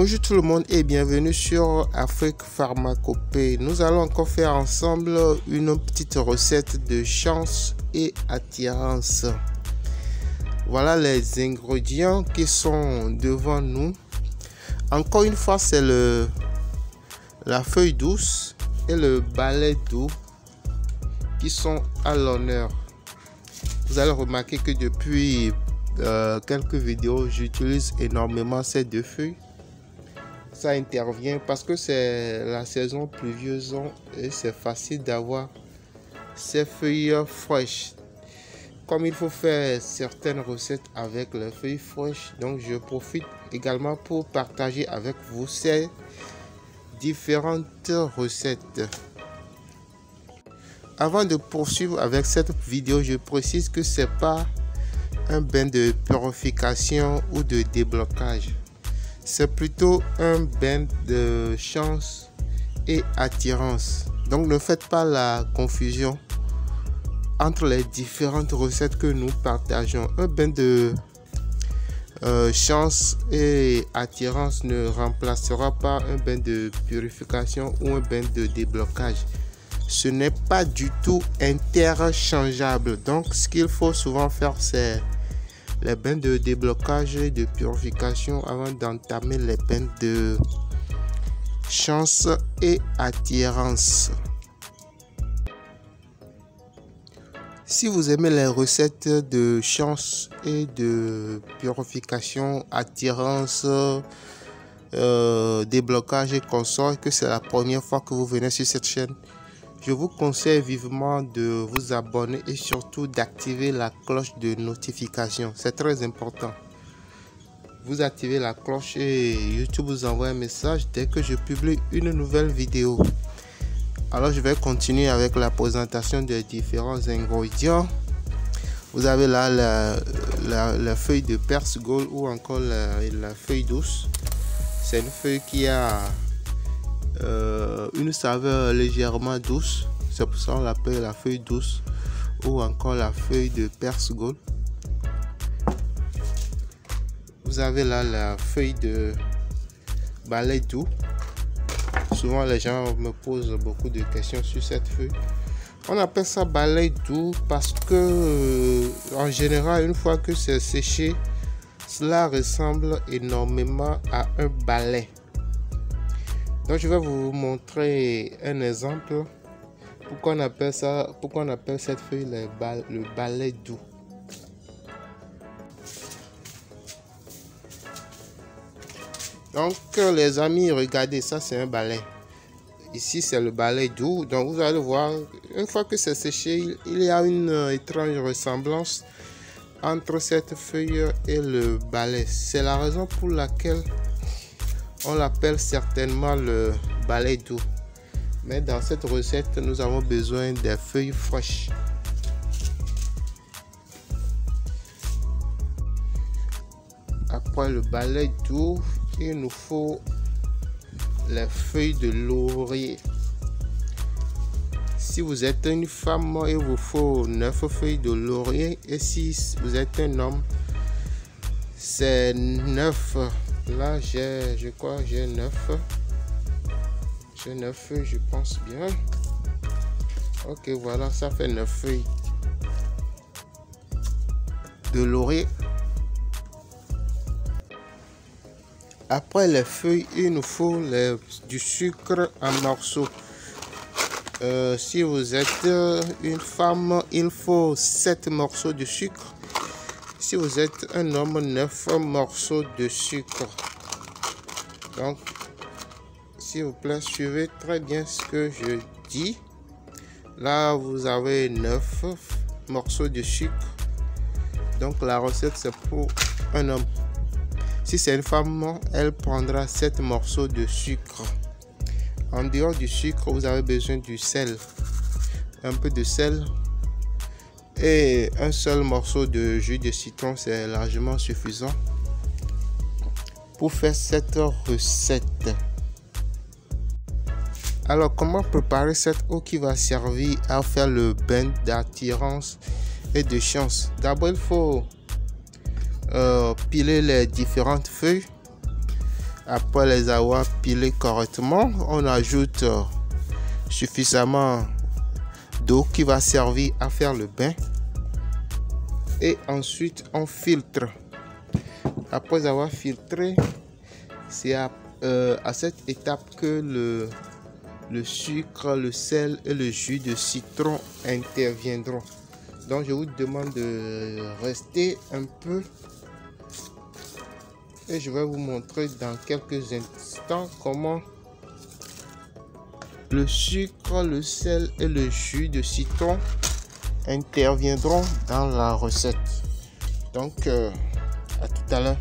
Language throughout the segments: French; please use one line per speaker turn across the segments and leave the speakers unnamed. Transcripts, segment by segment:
Bonjour tout le monde et bienvenue sur Afrique Pharmacopée. Nous allons encore faire ensemble une petite recette de chance et attirance. Voilà les ingrédients qui sont devant nous. Encore une fois, c'est la feuille douce et le balai doux qui sont à l'honneur. Vous allez remarquer que depuis quelques vidéos, j'utilise énormément ces deux feuilles. Ça intervient parce que c'est la saison pluvieuse et c'est facile d'avoir ces feuilles fraîches. Comme il faut faire certaines recettes avec les feuilles fraîches, donc je profite également pour partager avec vous ces différentes recettes. Avant de poursuivre avec cette vidéo, je précise que c'est pas un bain de purification ou de déblocage. C'est plutôt un bain de chance et attirance. Donc ne faites pas la confusion entre les différentes recettes que nous partageons. Un bain de chance et attirance ne remplacera pas un bain de purification ou un bain de déblocage. Ce n'est pas du tout interchangeable. Donc ce qu'il faut souvent faire, c'est les bains de déblocage et de purification avant d'entamer les bains de chance et attirance. Si vous aimez les recettes de chance et de purification, attirance, déblocage et consorts, et que c'est la première fois que vous venez sur cette chaîne, je vous conseille vivement de vous abonner et surtout d'activer la cloche de notification. C'est très important. Vous activez la cloche et YouTube vous envoie un message dès que je publie une nouvelle vidéo. Alors je vais continuer avec la présentation des différents ingrédients. Vous avez là la feuille de persigoule ou encore la feuille douce. C'est une feuille qui a une saveur légèrement douce, c'est pour ça qu'on l'appelle la feuille douce ou encore la feuille de persigoule. Vous avez là la feuille de balai doux. Souvent les gens me posent beaucoup de questions sur cette feuille. On appelle ça balai doux parce que en général, une fois que c'est séché, cela ressemble énormément à un balai. Donc je vais vous montrer un exemple. Pourquoi on appelle cette feuille le balai doux. Donc les amis, regardez, ça c'est un balai. Ici c'est le balai doux. Donc vous allez voir, une fois que c'est séché, il y a une étrange ressemblance entre cette feuille et le balai. C'est la raison pour laquelle on l'appelle certainement le balai doux. Mais dans cette recette, nous avons besoin des feuilles fraîches. Après le balai doux, il nous faut les feuilles de laurier. Si vous êtes une femme, il vous faut 9 feuilles de laurier. Et si vous êtes un homme, c'est 9. Là, je crois que j'ai 9. J'ai 9 feuilles, je pense bien. Ok, voilà, ça fait 9 feuilles de laurier. Après les feuilles, il nous faut du sucre en morceaux. Si vous êtes une femme, il faut 7 morceaux de sucre. Si vous êtes un homme, 9 morceaux de sucre. Donc, s'il vous plaît, suivez très bien ce que je dis. Là, vous avez 9 morceaux de sucre. Donc, la recette, c'est pour un homme. Si c'est une femme, elle prendra 7 morceaux de sucre. En dehors du sucre, vous avez besoin du sel. Un peu de sel. Et un seul morceau de jus de citron, c'est largement suffisant pour faire cette recette. Alors, comment préparer cette eau qui va servir à faire le bain d'attirance et de chance? D'abord, il faut piler les différentes feuilles Après les avoir pilés correctement, on ajoute suffisamment d'eau qui va servir à faire le bain. Et ensuite, on filtre. Après avoir filtré, c'est à cette étape que le sucre, le sel et le jus de citron interviendront. Donc, je vous demande de rester un peu. Et je vais vous montrer dans quelques instants comment le sucre, le sel et le jus de citron interviendront dans la recette. Donc, à tout à l'heure.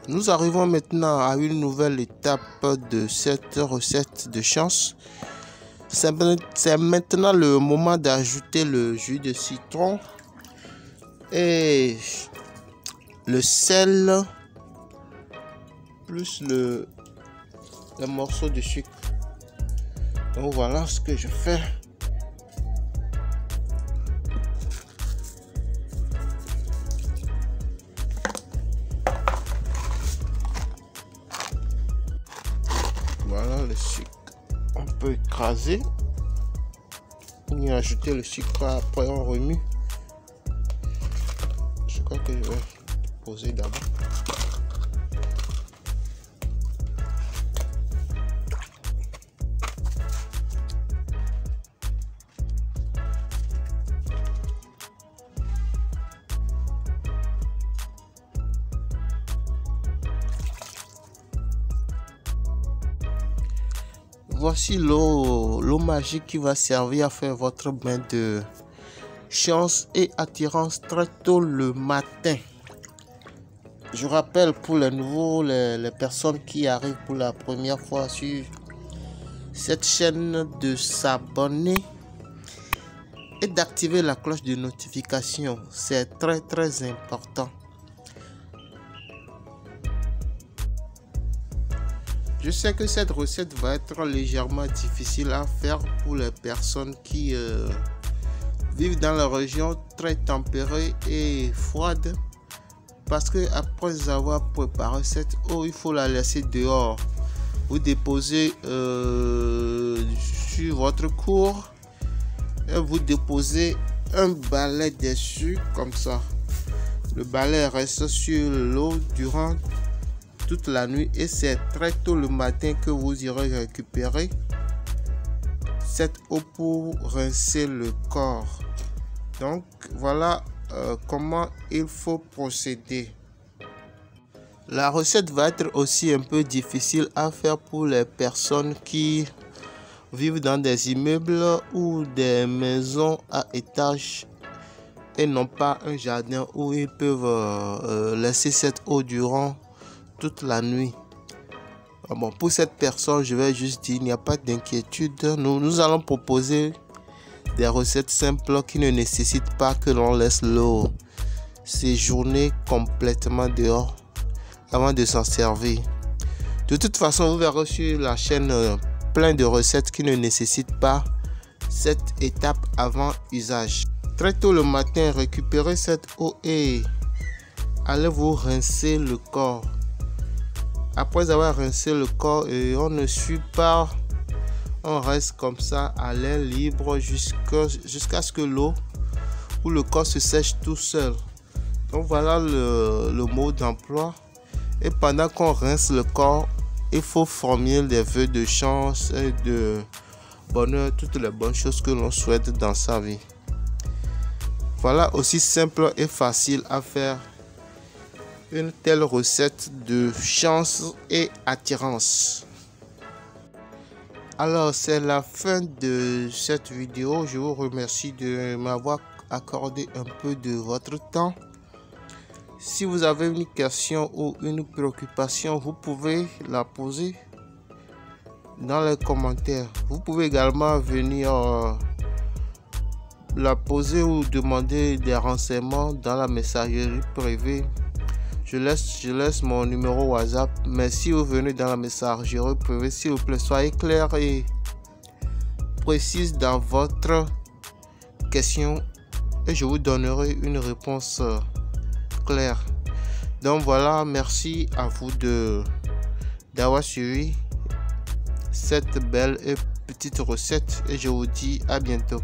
Nous arrivons maintenant à une nouvelle étape de cette recette de chance. C'est maintenant le moment d'ajouter le jus de citron et le sel plus le morceau de sucre. Donc voilà ce que je fais. Voilà le sucre. On peut écraser. On y ajouter le sucre, après on remue. Je crois que je vais poser d'abord. Voici l'eau magique qui va servir à faire votre bain de chance et attirance très tôt le matin. Je rappelle pour les nouveaux, les personnes qui arrivent pour la première fois sur cette chaîne, de s'abonner et d'activer la cloche de notification. C'est très important. Je sais que cette recette va être légèrement difficile à faire pour les personnes qui vivent dans la région très tempérée et froide, parce que après avoir préparé cette eau, il faut la laisser dehors. Vous déposez sur votre cour et vous déposez un balai dessus comme ça. Le balai reste sur l'eau durant toute la nuit et c'est très tôt le matin que vous irez récupérer cette eau pour rincer le corps. Donc voilà comment il faut procéder. La recette va être aussi un peu difficile à faire pour les personnes qui vivent dans des immeubles ou des maisons à étage et n'ont pas un jardin où ils peuvent laisser cette eau durant toute la nuit. Bon, pour cette personne, je vais juste dire, il n'y a pas d'inquiétude. Nous allons proposer des recettes simples qui ne nécessitent pas que l'on laisse l'eau séjourner complètement dehors avant de s'en servir. De toute façon, vous verrez sur la chaîne plein de recettes qui ne nécessitent pas cette étape avant usage. Très tôt le matin, récupérez cette eau et allez vous rincer le corps. Après avoir rincé le corps, on ne suit pas, on reste comme ça à l'air libre jusqu'à ce que l'eau ou le corps se sèche tout seul. Donc voilà le mot d'emploi. Et pendant qu'on rince le corps, il faut formuler des vœux de chance et de bonheur, toutes les bonnes choses que l'on souhaite dans sa vie. Voilà aussi simple et facile à faire une telle recette de chance et attirance. Alors c'est la fin de cette vidéo. Je vous remercie de m'avoir accordé un peu de votre temps. Si vous avez une question ou une préoccupation, vous pouvez la poser dans les commentaires. Vous pouvez également venir la poser ou demander des renseignements dans la messagerie privée. Je laisse mon numéro WhatsApp, mais si vous venez dans la messagerie privée, s'il vous plaît, soyez clair et précise dans votre question et je vous donnerai une réponse claire. Donc voilà, merci à vous d'avoir suivi cette belle et petite recette et je vous dis à bientôt.